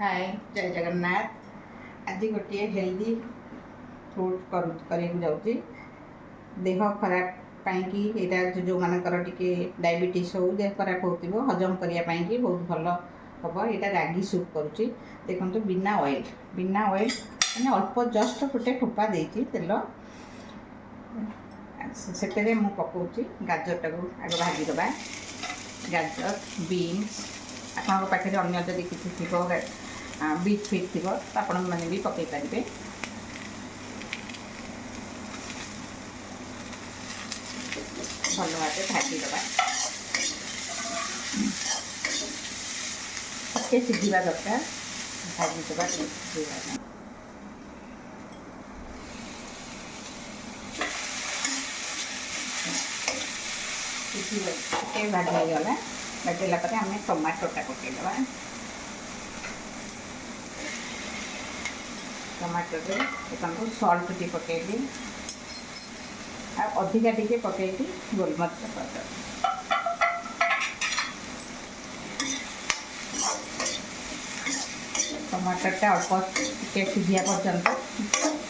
हाय जय जगन्नाथ। आज गोटे हेल्दी फ्रूट कर देह खराब पाई यहाँ जो मानकर टिके डायबिटीज हो देह खराब हो हजम करने बहुत भल हम यहाँ रागी सूप करुच्ची। देखो बिना ऑयल मैंने अल्प जस्ट गोटे ठोपा देती तेल से पकाऊँगी गाजर टाक आग भाजीदबा गाजर बीन्स आपन पाखे अन्य जदि किसी थी बीट फिट थी आपण मैंने भी पकई पारे। भल भाव भाजीदबा टे सीझा दरकार भाजीदबा सीझा भाजीगला भाजला आम टमाटोटा पकईदबा टमाटो देखो सल्ट टी पकईली अधिका टी पकईली गोलमरीच पाउडर टमाटरटा अल्प टे सीझा पर्यंत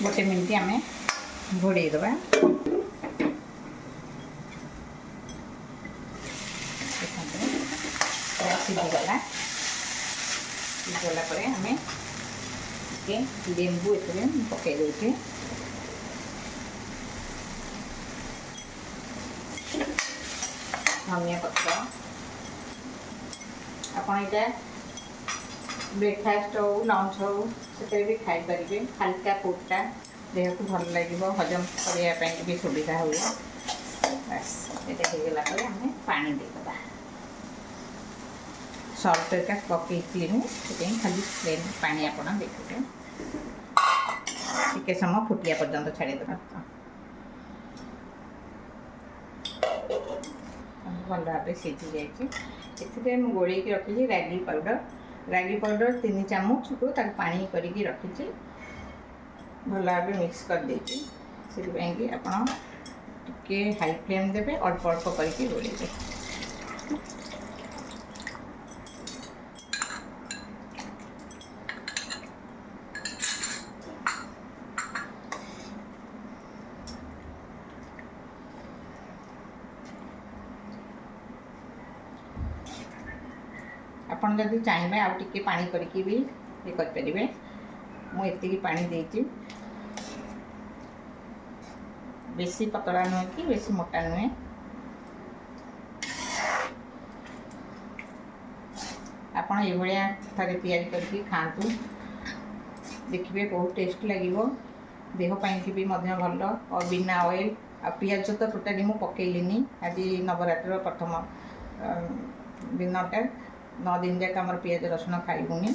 गोटे मिनिट आम घोड़ेदबा। सीझीगला आम लेंबू ये पकई दे धनिया पत्र आपन यहाँ ब्रेकफास्ट हो लंच हो से भी खाई पारे। हल्का फूडटा देह को भल लगे हजम करने भी सुविधा हुए। बस ये होगला आम पानी देदेबा सल्ट का पकई से खाली प्लेन पानी आप देखिए टिके समय फुटिया पर्यंत छाड़देबा भल भाव सीझी जाइए। गोड़े रखी रागी पाउडर 3 चामच को पानी करके रखी भल भाव मिक्स कर देती से आप हाई फ्लेम देवे अल्प अल्प करके गोड़े आपन जदि चाहिए आउ टिके पानी करके भी ये करें। मुझे पानी देती बेसी पतला नुहे कि बेसी मोटा नुहे आपन ये थे तैयारी करके खातु देखिए बहुत टेस्ट लगे देह पाई भी भल और बिना ऑयल आ पियाज तो टोटाली मु पकईलिनी। आज नवरात्र प्रथम दिनटा 9 दिन जाक आम पियाज रसुण खाइबुनी।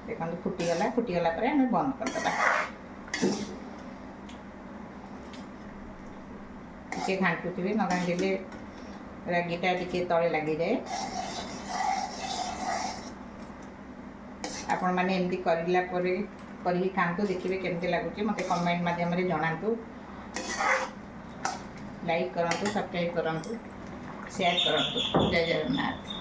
देखो फुटीगला आम बंद करदेबा टे घाटुवे न घाटे रागीटा टे तले लगी जाए। आपण मैंने एमती करला कर खातु देखिए केमती लगुच मत कमेंट माध्यम जनातु लाइक करूँ सब्सक्राइब करूँ शेयर करूँ। जय जगन्नाथ।